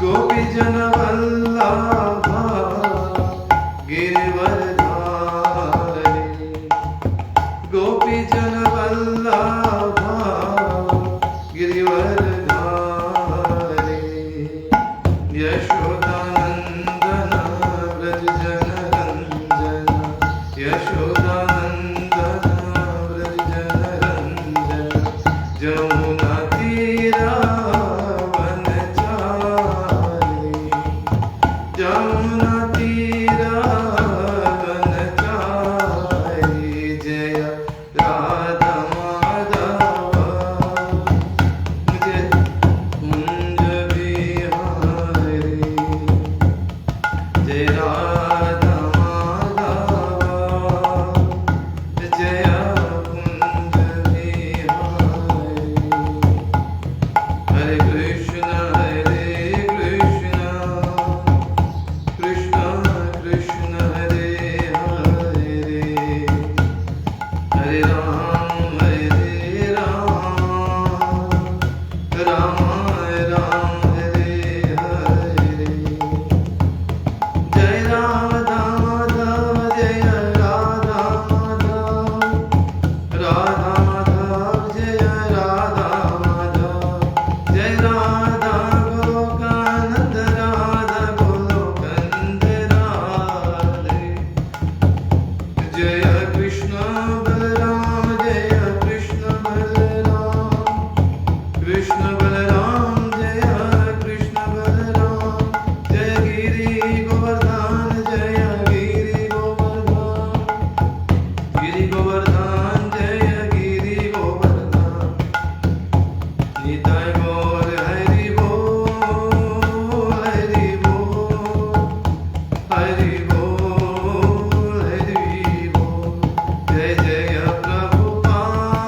गोपीजन वल्लभा गिरिवरधारी गोपीजन वल्लभा गिरिवरधारी यशोदानंदन व्रज जन रंजन यशोदानंदन व्रज जन रंजन जमुना तीरा जमुना तीरा वनचारी जय राधा माधव जय कुंज बिहारी जय राधा माधव जय कुंज बिहारी हरे कृष्ण कृष्ण कृष्ण हरे हरे हरे राम राम राम हरे हरे जय राधा माधव जय राधा माधव राधा माधव जय राधा माधव जय राधा गोलोकानंद राधा गोलोकानंद राधे जय कृष्ण बलराम जय कृष्ण बलराम कृष्ण बलराम जय कृष्ण बलराम जय गिरि गोवर्धन जय गिरि गोवर्धन जय गिरि गोवर्धन निताय गौर हरि बोल हरि बोल हरि बोल हरि बोल जय जय प्रभुपाद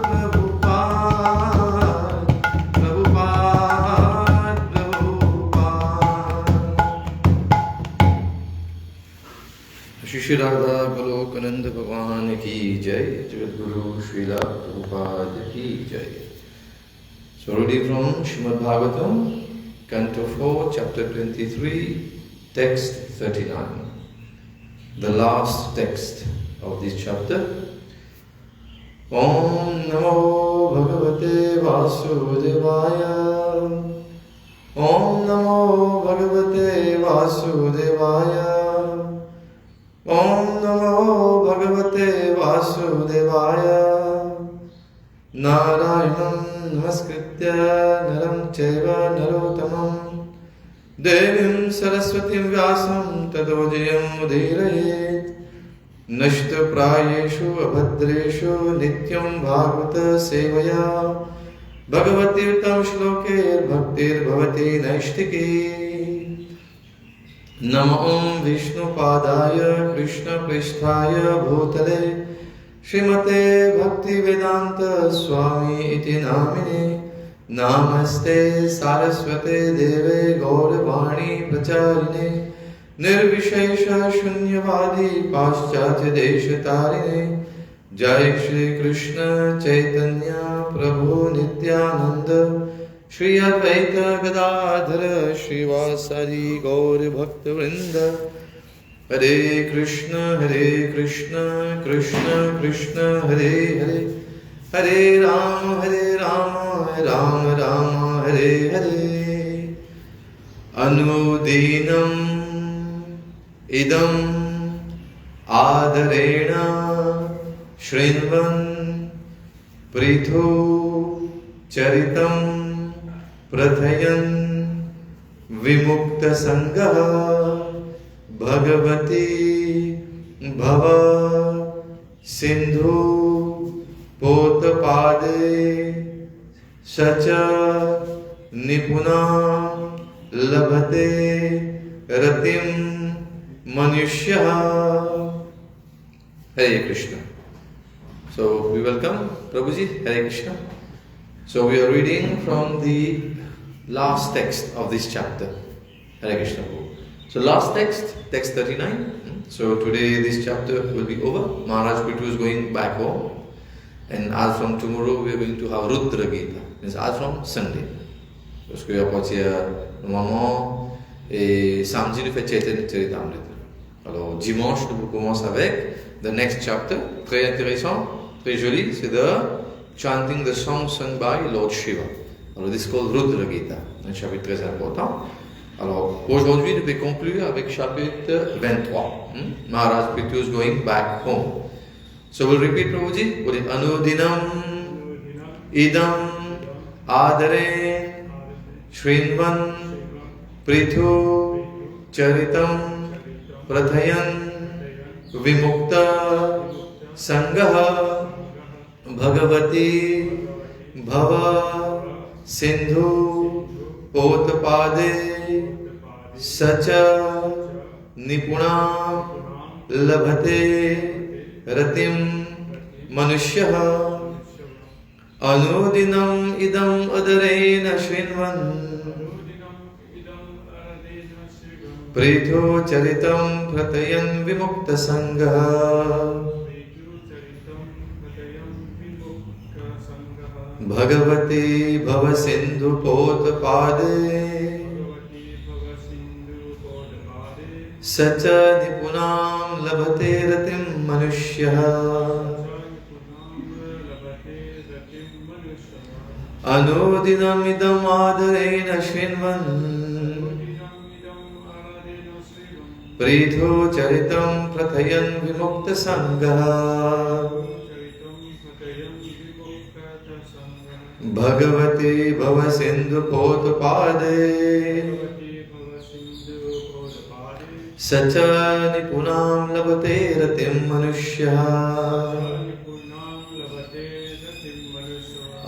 प्रभुपाद प्रभुपाद प्रभुपाद श्री राधा गोलोकानंद भगवान की जय जगद्गुरु श्रीला प्रभुपाद की जय So reading from Srimad Bhāgavatam, Canto 4, Chapter 23, Text 39. The last text of this chapter. Om Namo Bhagavate Vasudevaya. Om Namo Bhagavate Vasudevaya. Om Namo Bhagavate Vasudevaya. Narayanam Namaskritya Naram Chaiva Narottamam Devim Saraswatim Vyasam Tado Jayam Udhirayet Nashta Prayeshu Abhadreshu Nityam Bhagavata Sevaya Bhagavati Uttam Shlokir Bhaktir Bhavati Naishtiki Nama Om Vishnu Padaya Krishna Pristhaya Bhutale Srimate Bhakti Vedanta Swami iti namine Namaste Saraswate Deve Gauravani Pracharine Nirvishesha Shunyavadi Paschatya Deshatarine Jai Shri Krishna Chaitanya Prabhu Nityananda Shri Advaita Gadadhara Srivasari Gauri Bhakta Vrinda Hare Krishna Krishna Krishna Hare Hare Hare Rama Rama Rama Hare Hare Anudinam Idam Adarena Shrinvan Prithu Charitam Prathayan Vimukta Sangha Bhagavati Bhava Sindhu Potapade Sacha Nipuna Labhate Ratim Manushya. Hare Krishna. So we welcome Prabhuji. Hare Krishna. So we are reading from the last text of this chapter. Hare Krishna. So last text, text 39. So today this chapter will be over. Maharaj Pitu is going back home. And as from tomorrow we are going to have Rudra Gita. Means as from Sunday. Parce qu'à partir du moment, et samedi, nous faisons Chaitanya Charitamrita. Alors, dimanche, nous commençons avec the next chapter, très intéressant, très joli, c'est the chanting the song sung by Lord Shiva. Alors, this is called Rudra Gita, un chapitre très important. Alors, aujourd'hui, nous allons conclure avec chapitre 23. Maharaj Prithu is going back home. So, we'll repeat, Prabhuji. We'll Anudinam idam adare Srimad Prithu Charitam Prathayan Vimukta Sangha Bhagavati Bhava Sindhu Potapade Sacha Nipuna Labhate Ratim Manushyaha Anudinam idam adarena Srinvan Prithu Charitam Pratayan Vimukta Sangha Bhagavati Bhava Sindhu Potapade Sacha Nipunam Labhate Ratim Manushyaha Anudinam idam adarena Srinvan Prithu Charitam Prathayan Vimukta Sangha Bhagavati Bhava Sindhu Potapade Sacha Nipunam Labhate Ratim Manushya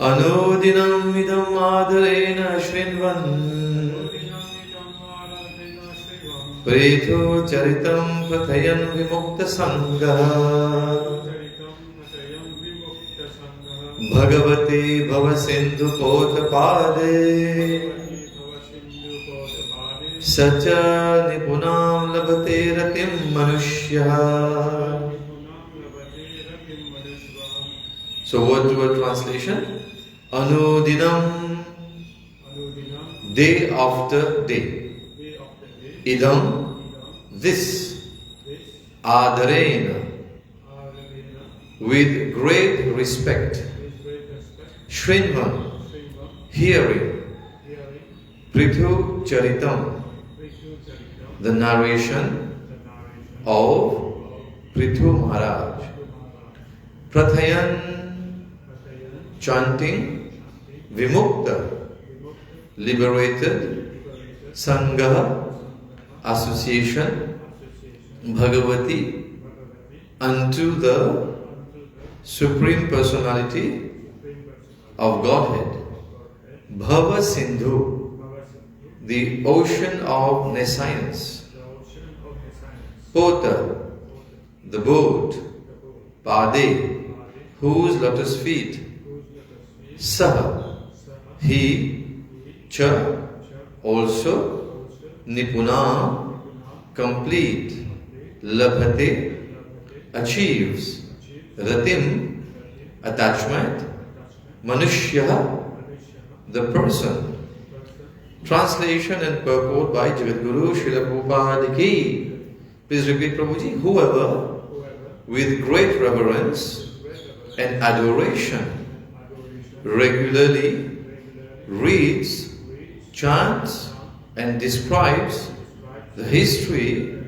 Anudinam idam adarena Srinvan Prithu Charitam Prathayan Vimukta Sangha Bhagavati Bhava Sindhu Potapade Sacha Nipunam Labhate Ratim Manushya. So word to word translation. Anudinam, day after day. Idam, this. Adarena, with great respect. Srinvan, hearing. Prithu Charitam, the narration of Prithu Maharaj. Prathayan, chanting. Vimukta, liberated. Sangha, association. Bhagavati, unto the Supreme Personality of Godhead. Bhava Sindhu, the ocean of nescience. Pota, the boat. Pade, whose lotus feet. Saha, he. Cha, also. Nipuna, complete. Labhate, achieves. Ratim, attachment. Manushya, the person. Translation and purport by Jagadguru Srila Prabhupada Ki. Please repeat, Prabhuji. Whoever, with great reverence and adoration, regularly reads, chants, and describes the history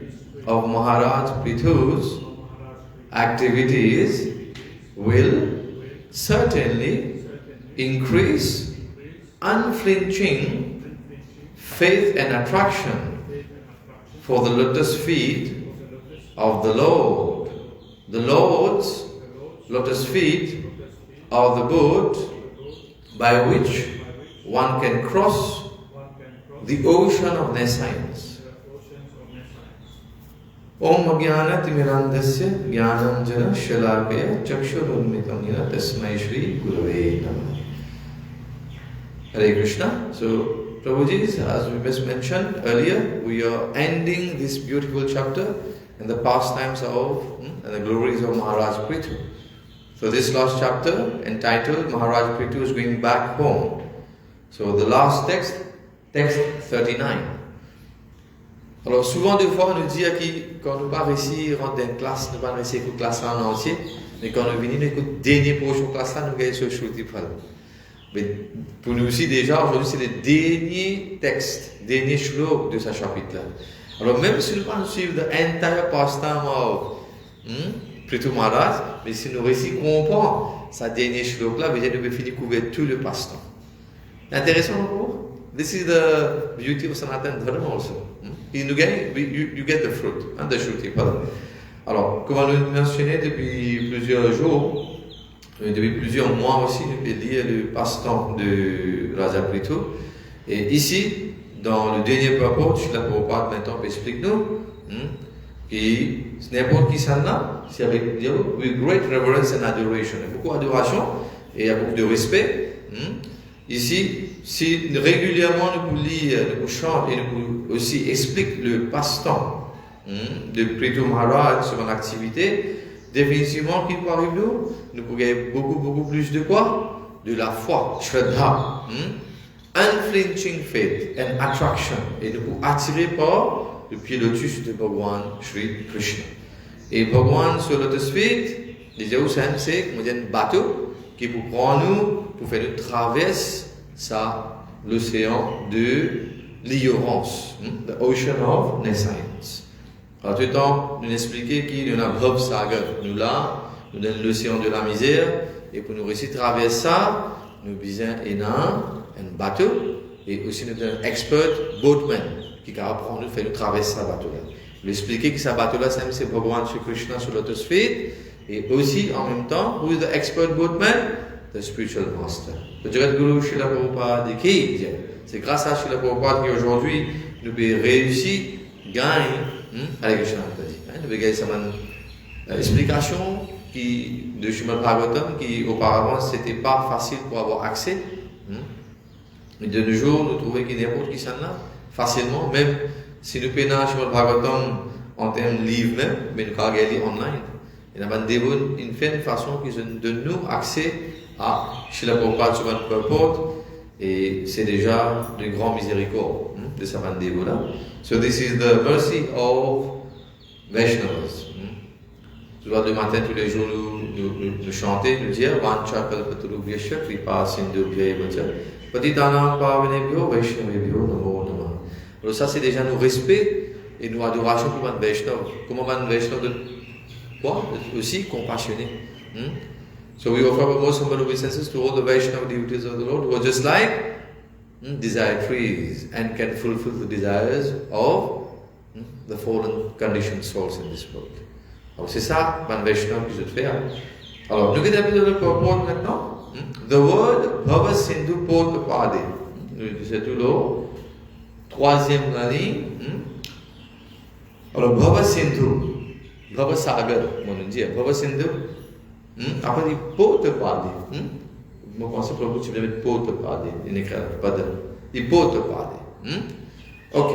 of Maharaj Prithu's activities will certainly increase unflinching faith and attraction for the lotus feet of the Lord. The Lord's lotus feet are the boat by which one can cross the ocean of nescience. Om Jnana Timirandasya Jnananjana Shalakaya Chakshurunmitam Yena Tasmai Shri Gurave Namah. Hare Krishna. So, Prabhuji, as we just mentioned earlier, we are ending this beautiful chapter in the pastimes of and the glories of Maharaj Prithu. So this last chapter entitled Maharaj Prithu is going back home. So the last text Texte 39. Alors souvent des fois on nous dit que quand nous pas réussi à rentrer dans une classe, nous pas réussi à écouter la classe en entier, mais quand nous venons écouter dernier prochain classe là, nous gagnons ce chose type là. Mais pour nous aussi déjà aujourd'hui c'est le dernier texte, dernier shlok de ce chapitre là. Alors même si nous pas suivre the entire pastime of Prithu Maharaj, mais si nous réussissons à comprendre sa dernière shlok là, déjà nous pouvons finir couvrir tout le passe-temps. Intéressant encore. This is the beauty of Sanatana Dharma also. You get the fruit, the Shruti. Alors, comme on l'a mentionné depuis plusieurs jours, depuis plusieurs mois aussi, nous pouvons lire le passe-temps de Raja Prithu. Et ici, dans le dernier propos, Srila Prabhupada maintenant explique-nous que n'importe qui s'en a, c'est avec Dieu, with great reverence and adoration. Il y a beaucoup d'adoration et il y a beaucoup de respect. Ici, si régulièrement nous pouvons lire, nous pouvons chanter et nous pouvons aussi expliquer le passe-temps de Prithu Maharaj sur une activité, définitivement qu'il peut arriver nous pouvons gagner beaucoup plus de quoi? De la foi, Shraddha, unflinching faith and attraction, et nous pouvons attirer par le pied lotus de Bhagavan Shri Krishna. Et Bhagavan sur lotus feet, déjà où c'est comme un bateau qui peut prendre nous pour faire une traverse l'océan de l'ignorance, the ocean of nescience. Alors tout le temps, nous expliquer qu'il y a un Bhav Sagar, nous là, nous donne l'océan de la misère, et pour nous réussir à traverser ça, nous besoin un bateau, et aussi nous donne un expert boatman, qui va apprendre nous faire nous traverser ce bateau-là. Nous expliquer que ce bateau-là, c'est Bhagavan Shri Krishna sur Lotus Feet, et aussi en même temps, who is the expert boatman? The spiritual master. Le Jagat Guru Srila Prabhupada dit que c'est grâce à Srila Prabhupada qu'aujourd'hui nous pouvons réussir, gagner, Hare Krishna, nous pouvons gagner une explication de Srimad Bhāgavatam qui auparavant c'était pas facile pour avoir accès. Mais de nos jours, nous trouvons qu'il y a n'importe qui s'en a facilement, même si nous prenons Srimad Bhāgavatam en termes de livres même, mais nous pouvons regarder online. Il y a une façon qui donne nous accès à Srila Prabhupada sur notre purport, et c'est déjà de grand miséricorde de sa là. So this is the mercy of Vaishnavas. Je dois le matin tous les jours nous chanter, nous dire Vancha kalpatarubhyasya kripa sindhubhya vacha patitanam pavanebhyo vaishnavebhyo namo namah. Alors ça c'est déjà nos respects et nos adorations pour un Vaishnava. Comment un Vaishnava de quoi? Aussi compassionné. So we offer our most humble obeisances to all the Vaishnava devotees of the Lord who are just like desire trees and can fulfill the desires of the fallen conditioned souls in this world. Alors c'est ça, man Vaishnava qui se fait. Alors nous regardons le purport maintenant. The word Bhava Sindhu Potapade. C'est tout le troisième ligne. Alors Bhava Sindhu, Bhava Sagar, on dit Bhava Sindhu. Après, il Potapade. Moi, je pense que Prabhu, tu veux mettre Potapade. Il n'écrit pas de. Il Potapade. Ok.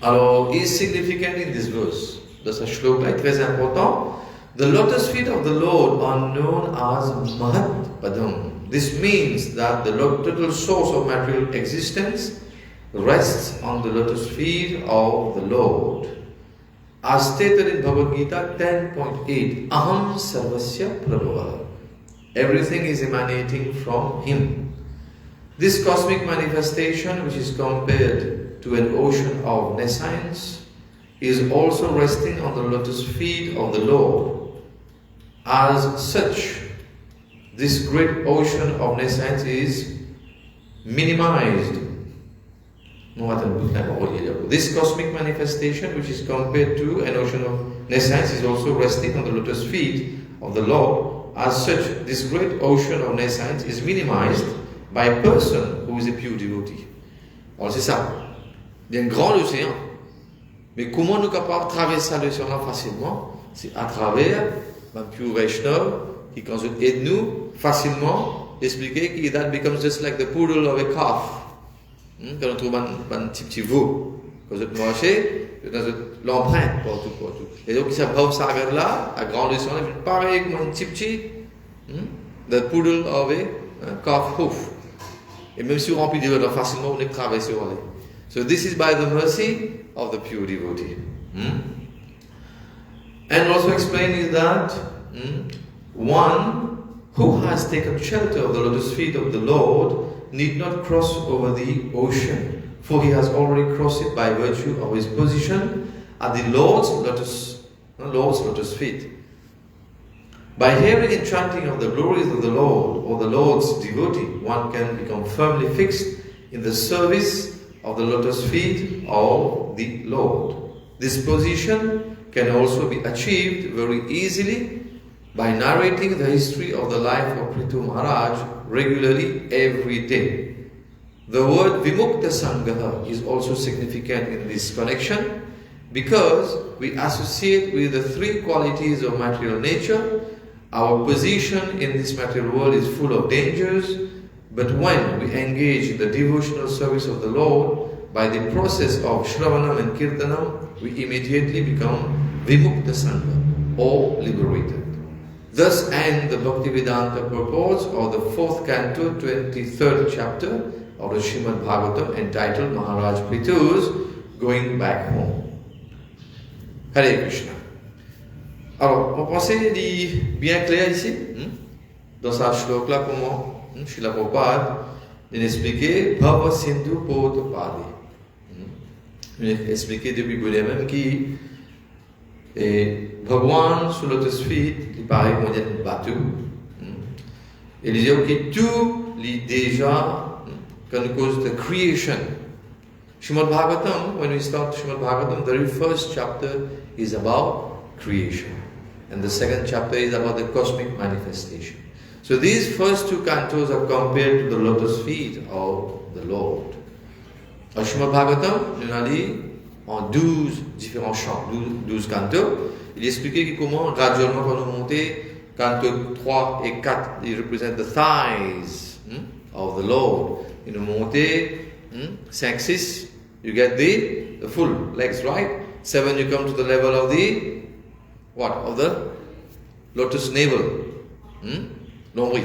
Alors, is significant in this verse. Dans ce shloka est très important. The lotus feet of the Lord are known as Mahat Padam. This means that the total source of material existence rests on the lotus feet of the Lord. As stated in Bhagavad Gita 10.8, Aham Sarvasya Prabhava. Everything is emanating from Him. This cosmic manifestation, which is compared to an ocean of nescience, is also resting on the lotus feet of the Lord. As such, this great ocean of nescience is minimized. This cosmic manifestation, which is compared to an ocean of nescience, is also resting on the lotus feet of the Lord. As such, this great ocean of nescience is minimized by a person who is a pure devotee. Alors c'est ça. Il y a un grand océan. Mais comment nous sommes capables de traverser l'océan facilement? C'est à travers un pure Vaishnava qui quand aide nous facilement expliquer que that becomes just like the poodle of a calf. Quand on trouve un petit veau, quand on marche, l'empreinte partout. Et donc, ça va s'agarrer là, à grande océan, pareil comme un petit, the poodle of a calf hoof. Et même si on remplit des lotus facilement, on est traversé au aller. So this is by the mercy of the pure devotee. And also explaining that one who has taken shelter of the lotus feet of the Lord need not cross over the ocean, for he has already crossed it by virtue of his position at the Lord's lotus feet. By hearing and chanting of the glories of the Lord or the Lord's devotee, one can become firmly fixed in the service of the lotus feet of the Lord. This position can also be achieved very easily by narrating the history of the life of Prithu Maharaj regularly every day. The word Vimukta Sangha is also significant in this connection because we associate with the three qualities of material nature. Our position in this material world is full of dangers, but when we engage in the devotional service of the Lord, by the process of Shravanam and Kirtanam, we immediately become Vimukta Sangha, or liberated. Thus end the Bhaktivedanta purports of the 4th canto, 23rd chapter of the Srimad Bhāgavatam, entitled Maharaj Prithu's Going Back Home. Hare Krishna. Alors, on pensait bien clair ici, dans sa shlok-là, comment Srila Prabhupada nous expliquait Bhava Sindhu Poto Padi. Il a expliqué depuis le même qui Bhagwan sous lotus feet, il paraît qu'on dit battu. Et il disait que tout est déjà qu'une cause de creation. Srimad Bhāgavatam, when we start Srimad Bhāgavatam, the very first chapter is about creation. And the second chapter is about the cosmic manifestation. So these first two cantos are compared to the lotus feet of the Lord. Au Srimad Bhāgavatam, nous allons lire en 12 différents chants, 12 cantos. Il expliquait comment graduellement quand nous montons, cantos 3 et 4, ils représentent the thighs of the Lord. Et nous montons 5, 6, you get the full legs, right? 7, you come to the level of the what? Of the lotus navel. Nomri.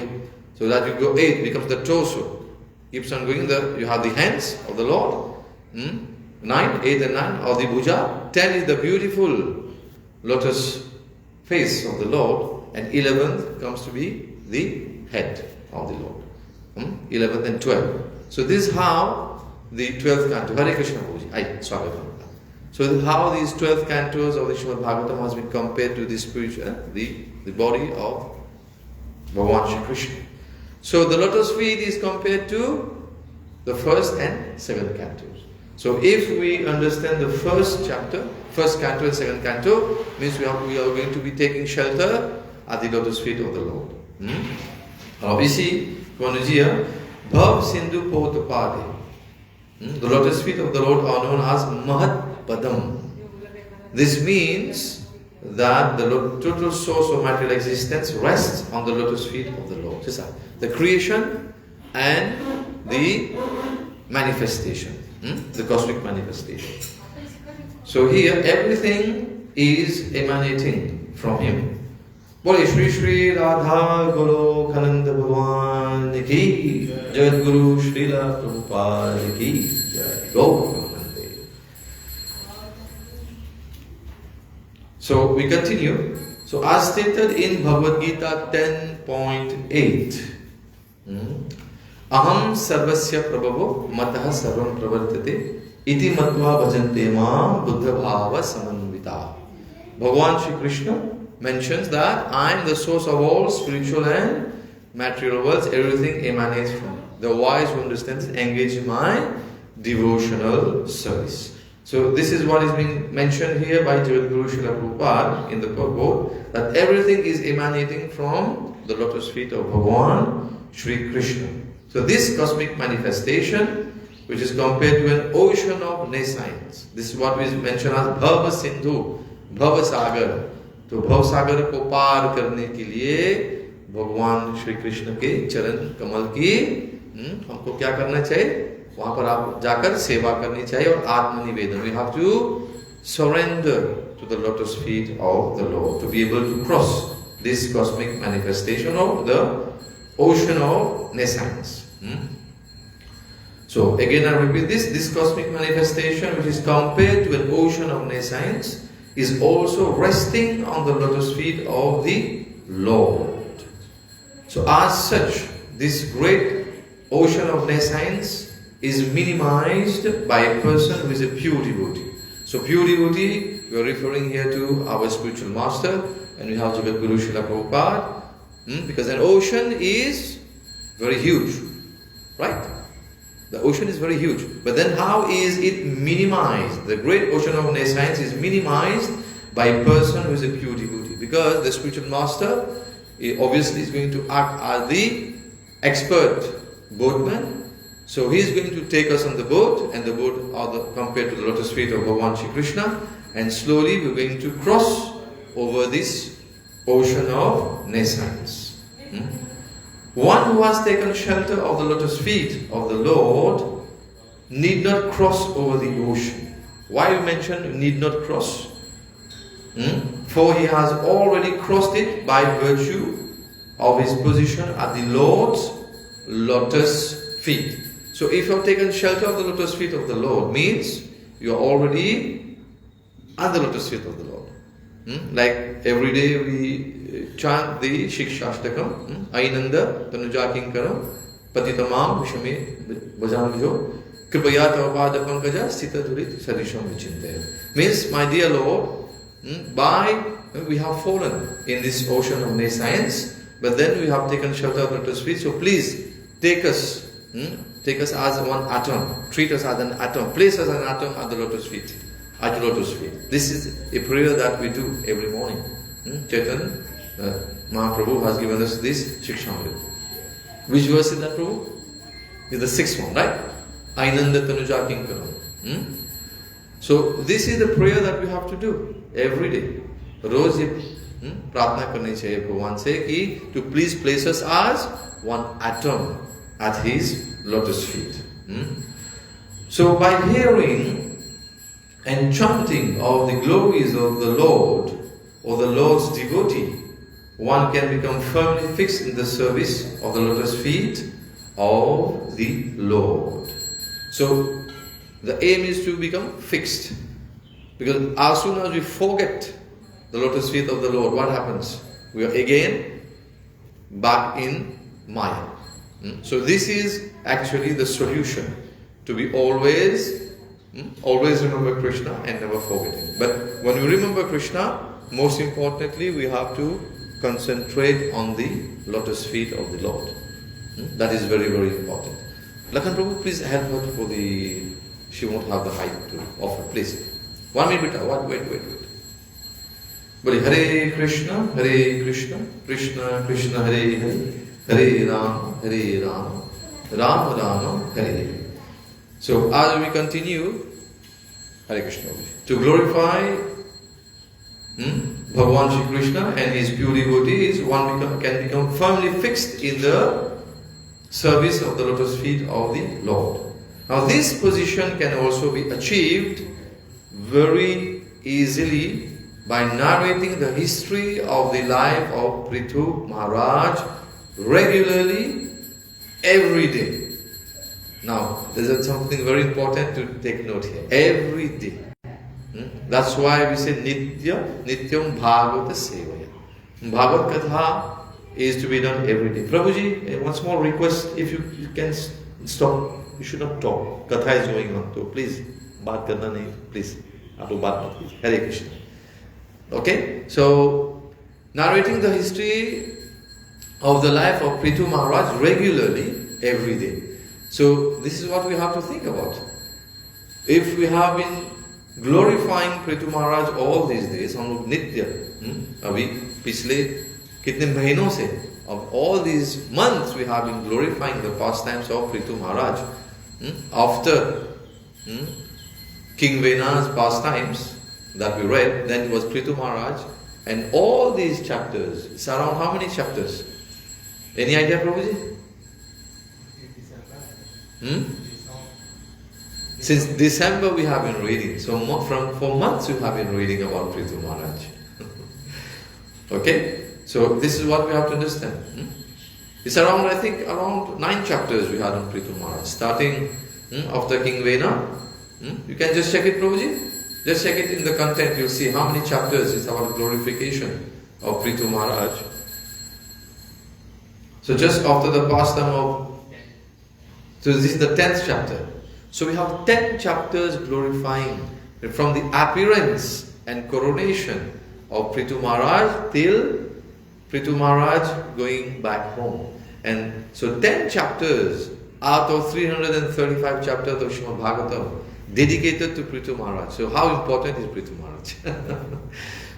So that you go 8 becomes the torso. Keeps on going you have the hands of the Lord. 9, 8 and 9 of the bhuja. 10 is the beautiful lotus face of the Lord. And 11th comes to be the head of the Lord. 11th and 12th. So this is how the 12th canto. Hare Krishna Bhuji. So how these 12 cantos of the Srimad Bhāgavatam has been compared to the spiritual, the body of Bhagavan Shri Krishna. So the lotus feet is compared to the first and second cantos. So if we understand the first chapter, first canto and second canto, means we are going to be taking shelter at the lotus feet of the Lord. Alors ici, on nous dit, Bhav Sindhu Potapade. The lotus feet of the Lord are known as Mahat Padam. This means that the total source of material existence rests on the lotus feet of the Lord. The creation and the manifestation, the cosmic manifestation. So here everything is emanating from Him. Bole Shri Shri Radha Golokānanda Bhagwan ki Jagat Guru Srila Prabhupada ki Jai. Golokānanda. So we continue. So as stated in Bhagavad Gita 10.8, Aham sarvasya prabhavo mataha sarvam pravartate iti matva bhajante ma buddha bhava samanvita. Bhagavan Shri Krishna mentions that I am the source of all spiritual and material worlds. Everything emanates from me. The wise who understand this engage in my devotional service. So this is what is being mentioned here by Jagat Guru Srila Prabhupada in the purport, that everything is emanating from the lotus feet of Bhagavan Shri Krishna. So this cosmic manifestation, which is compared to an ocean of nescience, this is what we mention as Bhava Sindhu, Bhava Sagar. तो भव सागर को पार करने के लिए भगवान श्री कृष्ण के चरण कमल की हमको क्या करना चाहिए? वहां पर आप जाकर सेवा करनी चाहिए और आत्मनिवेदन. We have to surrender to the lotus feet of the Lord to be able to cross this cosmic manifestation of the ocean of nescience. So again I repeat this cosmic manifestation, which is compared to an ocean of nescience, is also resting on the lotus feet of the Lord. So as such, this great ocean of nescience is minimized by a person who is a pure devotee. So pure devotee, we are referring here to our spiritual master, and we have Jagadguru Srila Prabhupada, because an ocean is very huge, right? The ocean is very huge. But then how is it minimized? The great ocean of nescience is minimized by a person who is a pure devotee. Because the spiritual master obviously is going to act as the expert boatman. So he is going to take us on the boat, and the boat are compared to the lotus feet of Bhagavan Shri Krishna, and slowly we are going to cross over this ocean of nescience. One who has taken shelter of the lotus feet of the Lord need not cross over the ocean. Why we mention need not cross? For he has already crossed it by virtue of his position at the Lord's lotus feet. So if you have taken shelter of the lotus feet of the Lord, means you are already at the lotus feet of the Lord. Like every day we chant the Shikshashtakam, Ainanda Tanuja Kinkaram, Patitamam Vishame Bhajamjo, Kripaya Tavapada Pankaja Sita Durit Sadisham Vichinte. Means, my dear Lord, we have fallen in this ocean of nescience, but then we have taken shelter of the lotus feet. So please take us as one atom, treat us as an atom, place us as an atom at the lotus feet. At the lotus feet. This is a prayer that we do every morning. Chaitanya Mahaprabhu has given us this Shikshamrit. Which verse is that, Prabhu? Is the sixth one, right? Ainanda Tanuja Kinkaram. So this is the prayer that we have to do every day. रोज ये प्रार्थना करनी चाहिए भगवान से कि to please place us as one atom at his lotus feet. So by hearing and chanting of the glories of the Lord or the Lord's devotee, one can become firmly fixed in the service of the lotus feet of the Lord. So the aim is to become fixed, because as soon as we forget the lotus feet of the Lord, what happens? We are again back in Maya. So this is actually the solution, to be always remember Krishna and never forget Him. But when we remember Krishna, most importantly, we have to concentrate on the lotus feet of the Lord. That is very, very important. Lakhan Prabhu, please help her for she won't have the height to offer. Please. 1 minute, wait. Boli Hare Krishna, Krishna Krishna, Hare Hare, Hare Rama, Rama Rama, Hare Hare. So as we continue, Hare Krishna, to glorify Bhagavan Shri Krishna and his pure devotees, one can become firmly fixed in the service of the lotus feet of the Lord. Now this position can also be achieved very easily by narrating the history of the life of Prithu Maharaj regularly every day. Now, there is something very important to take note here. Every day. That's why we say Nityam Bhagavata Sevaya. Bhagavad Katha is to be done every day. Prabhuji, one small request, if you can stop, you should not talk. Katha is going on. So please, baat karna nahi, please. Aap baat mat kijiye. Hare Krishna. Okay? So, narrating the history of the life of Prithu Maharaj regularly every day. So, this is what we have to think about. If we have been glorifying Prithu Maharaj all these days, हम लोग नित्य अभी पिछले कितने महीनों से of all these months we have been glorifying the pastimes of Prithu Maharaj. After King Vena's pastimes that we read, then it was Prithu Maharaj, and all these chapters, it's around how many chapters? Any idea, Prabhuji? Since December we have been reading. So for months we have been reading about Prithu Maharaj. Okay? So this is what we have to understand. It's around 9 chapters we had on Prithu Maharaj. Starting of the King Vena. You can just check it, Prabhuji. Just check it in the content. You'll see how many chapters is about glorification of Prithu Maharaj. So just after the pastime of... So this is the 10th chapter. So we have 10 chapters glorifying from the appearance and coronation of Prithu Maharaj till Prithu Maharaj going back home. And so 10 chapters out of 335 chapters of Srimad Bhāgavatam dedicated to Prithu Maharaj. So how important is Prithu Maharaj?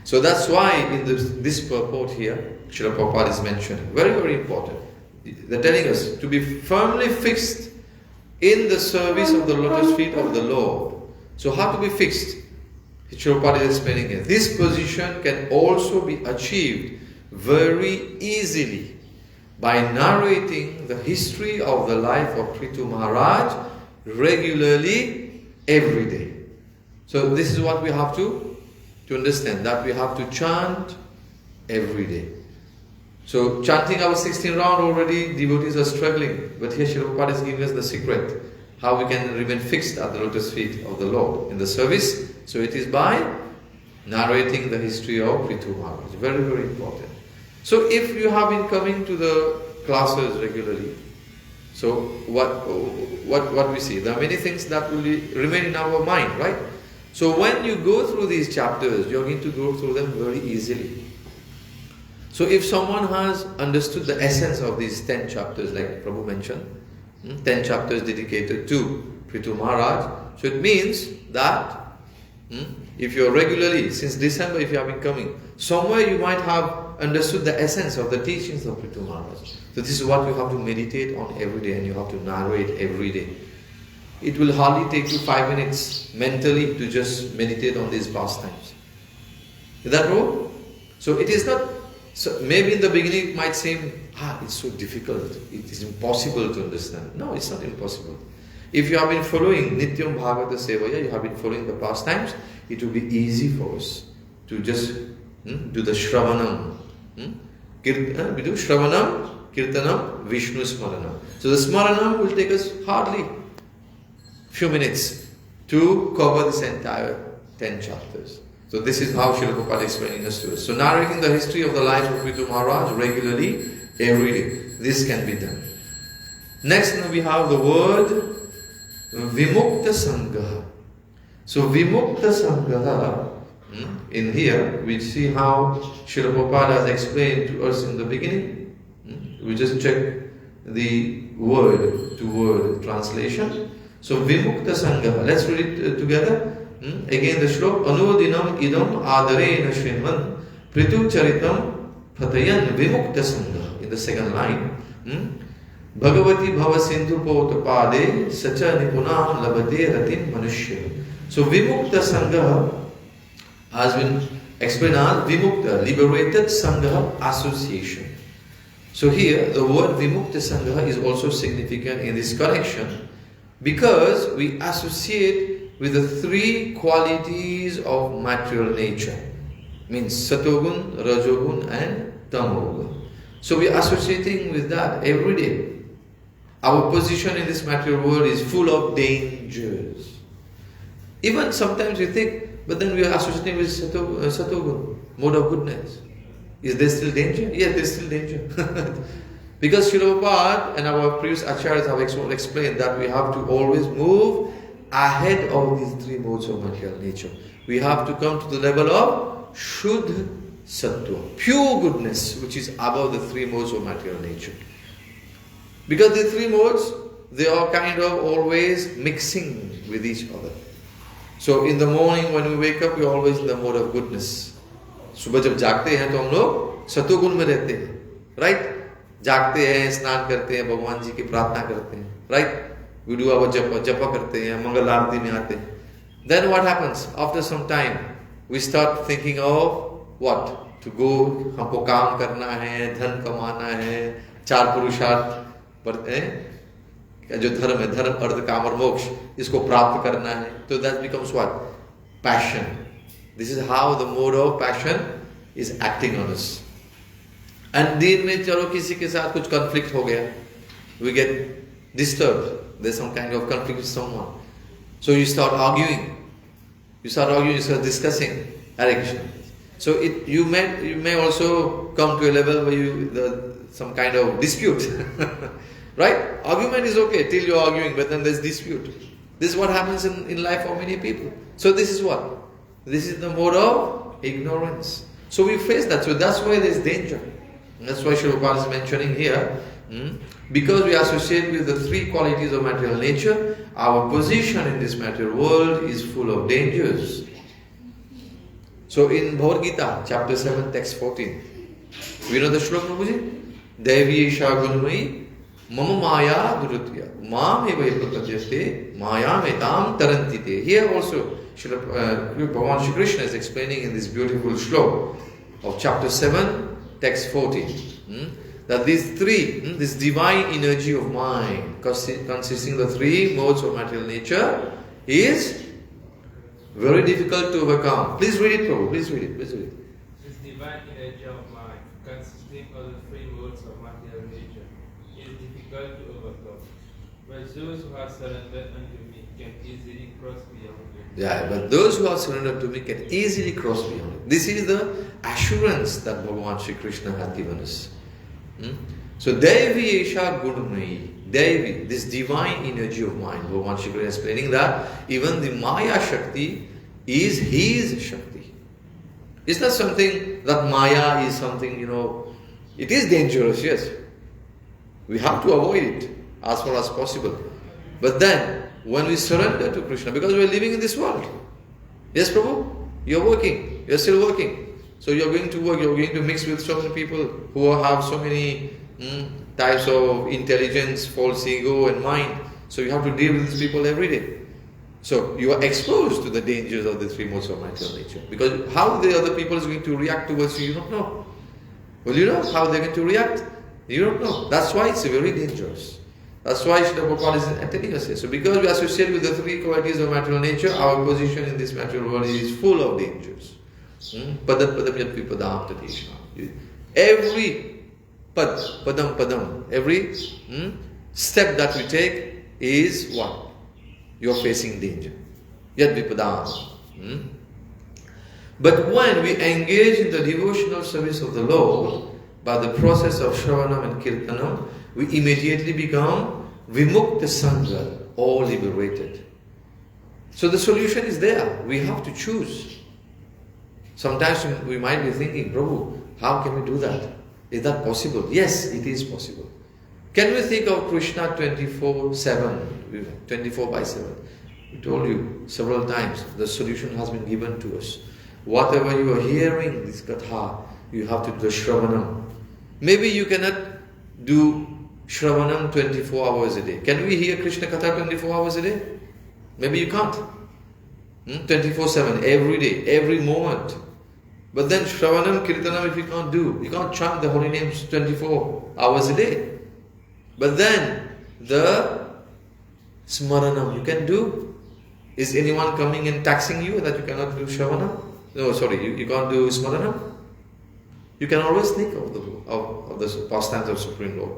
So that's why in this purport here, Srila Prabhupada is mentioning, very, very important. They're telling us to be firmly fixed in the service of the lotus feet of the Lord. So how to be fixed? Srila Prabhupada is explaining here. This position can also be achieved very easily by narrating the history of the life of Prithu Maharaj regularly every day. So this is what we have to understand, that we have to chant every day. So chanting our 16 round already devotees are struggling, but here Srila Prabhupada is giving us the secret how we can remain fixed at the lotus feet of the Lord in the service. So it is by narrating the history of Prithu Maharaj. Very, very important. So if you have been coming to the classes regularly, so what we see? There are many things that will remain in our mind, right? So when you go through these chapters, you're going to go through them very easily. So if someone has understood the essence of these 10 chapters, like Prabhu mentioned, 10 chapters dedicated to Prithu Maharaj, so it means that if you're regularly, since December if you have been coming, somewhere you might have understood the essence of the teachings of Prithu Maharaj. So this is what you have to meditate on every day, and you have to narrate every day. It will hardly take you 5 minutes mentally to just meditate on these pastimes. Is that true? So it is not, so maybe in the beginning it might seem, it's so difficult, it is impossible to understand. No, it's not impossible. If you have been following Nityam Bhagavata Sevaya, you have been following the pastimes, it will be easy for us to just do the Shravanam. We do Shravanam, Kirtanam, Vishnu Smaranam. So the Smaranam will take us hardly few minutes to cover this entire 10 chapters. So this is how Srila Prabhupada is explaining this to us. So narrating the history of the life of Prithu Maharaj regularly, every day. This can be done. Next we have the word Vimukta Sangha. So Vimukta Sangha, in here we see how Srila Prabhupada has explained to us in the beginning. We just check the word-to-word translation. So Vimukta Sangha, let's read it together. Again the shlok, Anudinam idam adarena shriman Prithu charitam phatayan Vimukta Sangha. In the second line, Bhagavati bhava sindhu pota pade sacha nipunam labate ratin manushya. So Vimukta Sangha has been explained as Vimukta, liberated Sangha association. So here the word Vimukta Sangha is also significant in this connection because we associate with the 3 qualities of material nature. Means Satogun, Rajogun and Tamogun. So we are associating with that every day. Our position in this material world is full of dangers. Even sometimes we think, but then we are associating with Satogun, mode of goodness. Is there still danger? Yes, there is still danger. Because Srila Prabhupada and our previous acharyas have explained that we have to always move ahead of these 3 modes of material nature. We have to come to the level of Shuddha Sattva, pure goodness, which is above the 3 modes of material nature. Because the 3 modes, they are kind of always mixing with each other. So in the morning when we wake up, we are always in the mode of goodness. सुबह जब जागते हैं तो हम लोग सतोगुण में रहते हैं, राइट? जागते हैं, स्नान करते हैं, भगवान जी की प्रार्थना करते हैं, right? We do our japa करते हैं, मंगल आरती में आते हैं. Then what happens? After some time, we start thinking of what? To go, हमको काम करना है, धन कमाना है, 4 पुरुषार्थ जो धर्म है, धर्म, अर्थ, काम और मोक्ष, इसको प्राप्त करना है. So that becomes what? Passion. This is how the mode of passion is acting on us. And दिन में चलो किसी के साथ कुछ conflict हो गया, we get disturbed there's some kind of conflict with someone. So you start arguing. You start discussing. Hare Krishna. So you may also come to a level where some kind of dispute. Right? Argument is okay till you're arguing, but then there's dispute. This is what happens in life for many people. So this is what? This is the mode of ignorance. So we face that. So that's why there's danger. And that's why Srila Prabhupada is mentioning here. Because we associate with the three qualities of material nature, our position in this material world is full of dangers. So in Bhagavad Gita, chapter 7, text 14, we know the shloka, Prabhuji? Devi Isha Gunmai Mama Maya Durutya Mam Eva Prapadyate Maya Metam Tarantite. Here also, Bhagavan Shri Krishna is explaining in this beautiful shloka of chapter 7, text 14, that these three, this divine energy of mind, consisting of the three modes of material nature, is very difficult to overcome. Please read it, Prabhu. Please read it. Please read it. This divine energy of mind, consisting of the three modes of material nature, is difficult to overcome. But those who have surrendered unto me can easily cross beyond it. Yeah, but those who have surrendered to me can easily cross beyond it. This is the assurance that Bhagavan Shri Krishna has given us. So Devi Esha Gunmai, Devi, this divine energy of mind, Bhagavan Shri Krishna is explaining that even the Maya Shakti is his Shakti. It's not something that Maya is something, it is dangerous, yes. We have to avoid it as far as possible. But then, when we surrender to Krishna, because we are living in this world. Yes, Prabhu? You're working, you're still working. So you're going to work, you're going to mix with so many people who have so many types of intelligence, false ego and mind. So you have to deal with these people every day. So you are exposed to the dangers of the three modes of material nature. Because how the other people is going to react towards you, you don't know. Well, you know how they're going to react? You don't know. That's why it's very dangerous. That's why Srila Prabhupada is telling us here. So because we associate with the three qualities of material nature, our position in this material world is full of dangers. Every padam, every step that we take is what? You're facing danger. Yad vipadam. But when we engage in the devotional service of the Lord, by the process of Shravanam and Kirtanam, we immediately become Vimukta Sangha, or liberated. So the solution is there. We have to choose. Sometimes we might be thinking, Prabhu, how can we do that? Is that possible? Yes, it is possible. Can we think of Krishna 24/7, 24/7? We told you several times, the solution has been given to us. Whatever you are hearing, this katha, you have to do the Shravanam. Maybe you cannot do Shravanam 24 hours a day. Can we hear Krishna katha 24 hours a day? Maybe you can't. 24/7, every day, every moment. But then Shravanam, Kirtanam, if you can't do, you can't chant the holy names 24 hours a day. But then the Smaranam you can do. Is anyone coming and taxing you that you cannot do Shravanam? No, sorry, you can't do Smaranam? You can always think of the pastimes of Supreme Lord.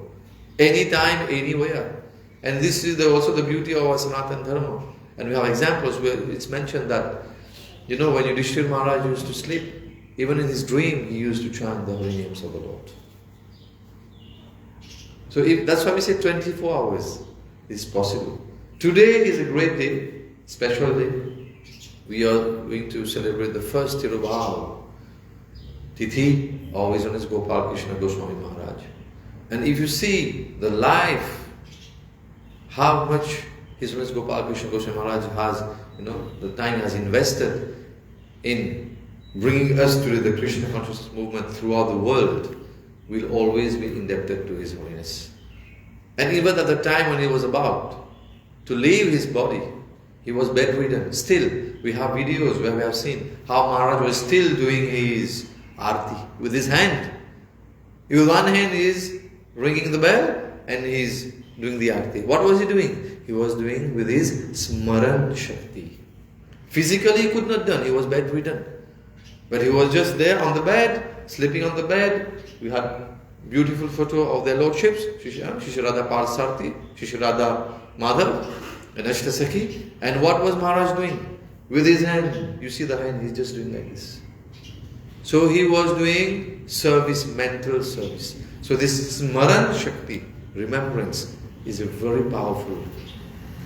Anytime, anywhere. And this is also the beauty of our Sanatana Dharma. And we have examples where it's mentioned that, when Yudhishthira Maharaj used to sleep, even in his dream, he used to chant the holy names of the Lord. So that's why we say 24 hours is possible. Today is a great day, special day. We are going to celebrate the first Tirubhav Tithi, always known as Gopal Krishna Goswami Maharaj. And if you see the life, how much His Holiness Gopal Krishna Goswami Maharaj has, the time has invested in bringing us to the Krishna consciousness movement throughout the world, we'll always be indebted to His Holiness. And even at the time when he was about to leave his body, he was bedridden. Still, we have videos where we have seen how Maharaj was still doing his arti with his hand. With one hand he is ringing the bell and he is doing the arti. What was he doing? He was doing with his Smaran Shakti. Physically he could not done, he was bedridden. But he was just there on the bed, sleeping on the bed. We had beautiful photo of their lordships, Shri Radha Parsarthi, Shri Radha Madhav and Ashtasakhi. And what was Maharaj doing? With his hand, you see the hand, he's just doing like this. So he was doing service, mental service. So this Smaran Shakti, remembrance, is a very powerful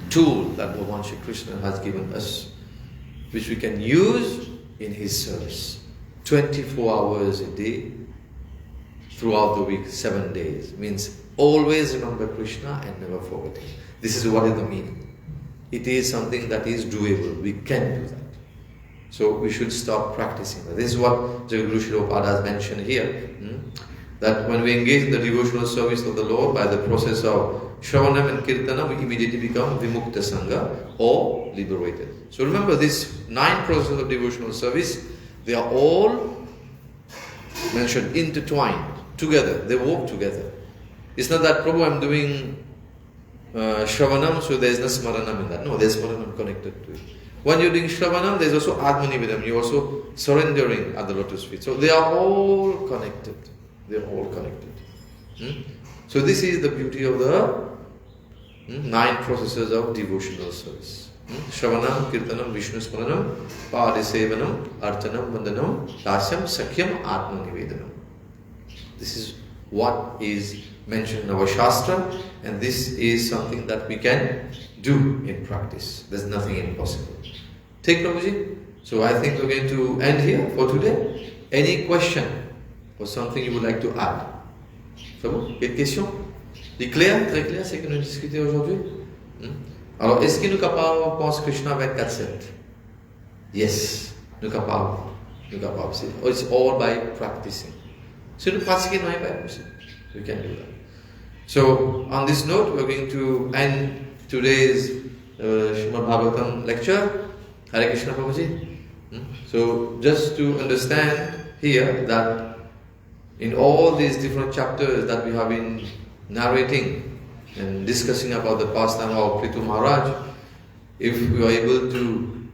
tool that Bhagavan Shri Krishna has given us, which we can use in his service. 24 hours a day, throughout the week, 7 days. Means always remember Krishna and never forget him. This is what is the meaning. It is something that is doable. We can do that. So we should start practicing that. This is what Jagaguru Sri Prabhupada has mentioned here. That when we engage in the devotional service of the Lord by the process of Shravanam and Kirtanam, we immediately become Vimukta Sangha or liberated. So remember, these 9 processes of devotional service, they are all mentioned, intertwined, together. They work together. It's not that, Prabhu, I'm doing Shravanam, so there is no Smaranam in that. No, there's Smaranam connected to it. When you're doing Shravanam, there's also Atmanivedam. You're also surrendering at the lotus feet. So they are all connected. They're all connected. So this is the beauty of the 9 processes of devotional service. Shravanam, Kirtanam, Vishnu Smaranam, Padisevanam, Archanam, Vandanam, Dasyam, Sakhyam, Atmanivedanam. This is what is mentioned in our Shastra, and this is something that we can do in practice. There's nothing impossible. Take Prabhuji. So I think we're going to end here for today. Any question or something you would like to add? Prabhu, une question? C'est clair, très clair, c'est que nous discutons aujourd'hui? Alors, est-ce que nous capables pense Krishna 24/7? Yes, nous capables. Nous capables. It's all by practicing. Si nous pratiquons, non, pas possible. We can do that. So, on this note, we're going to end today's Srimad Bhāgavatam lecture. Hare Krishna Prabhuji. So, just to understand here that in all these different chapters that we have been narrating and discussing about the pastime of Prithu Maharaj, if we are able to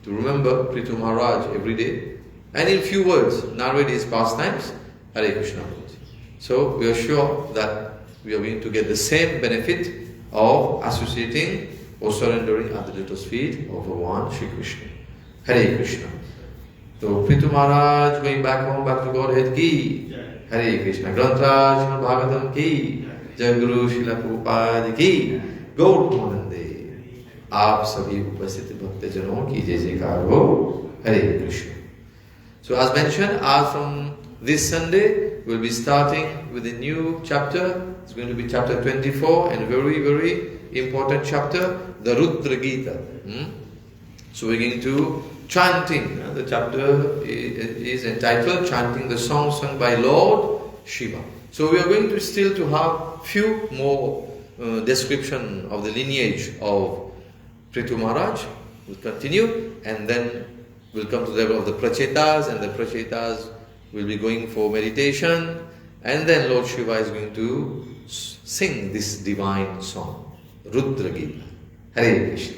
remember Prithu Maharaj every day and in few words narrate his pastimes, Hare Krishna Prabhuji. So we are sure that we are going to get the same benefit of associating or surrendering at the lotus feet of Bhagavan Shri Krishna. Hare Krishna. So Prithu Maharaj going back home, back to Godhead ki. Hare Krishna. Grantraj Srimad Bhāgavatam ki. Jagaguru Srila Prabhupada ki. Golokānanda. आप सभी उपस्थित भक्तजनों की जय जयकार हो. Hare Krishna. So as mentioned, as from this Sunday, we'll be starting with a new chapter. It's going to be chapter 24 and very, very important chapter, the Rudra Gita. So we're going to chanting. The chapter is entitled Chanting the Song Sung by Lord Shiva. So we are going to still to have few more description of the lineage of Prithu Maharaj. We'll continue and then we'll come to the level of the Prachetas, and the Prachetas will be going for meditation, and then Lord Shiva is going to sing this divine song, Rudra Gita. Hare Krishna.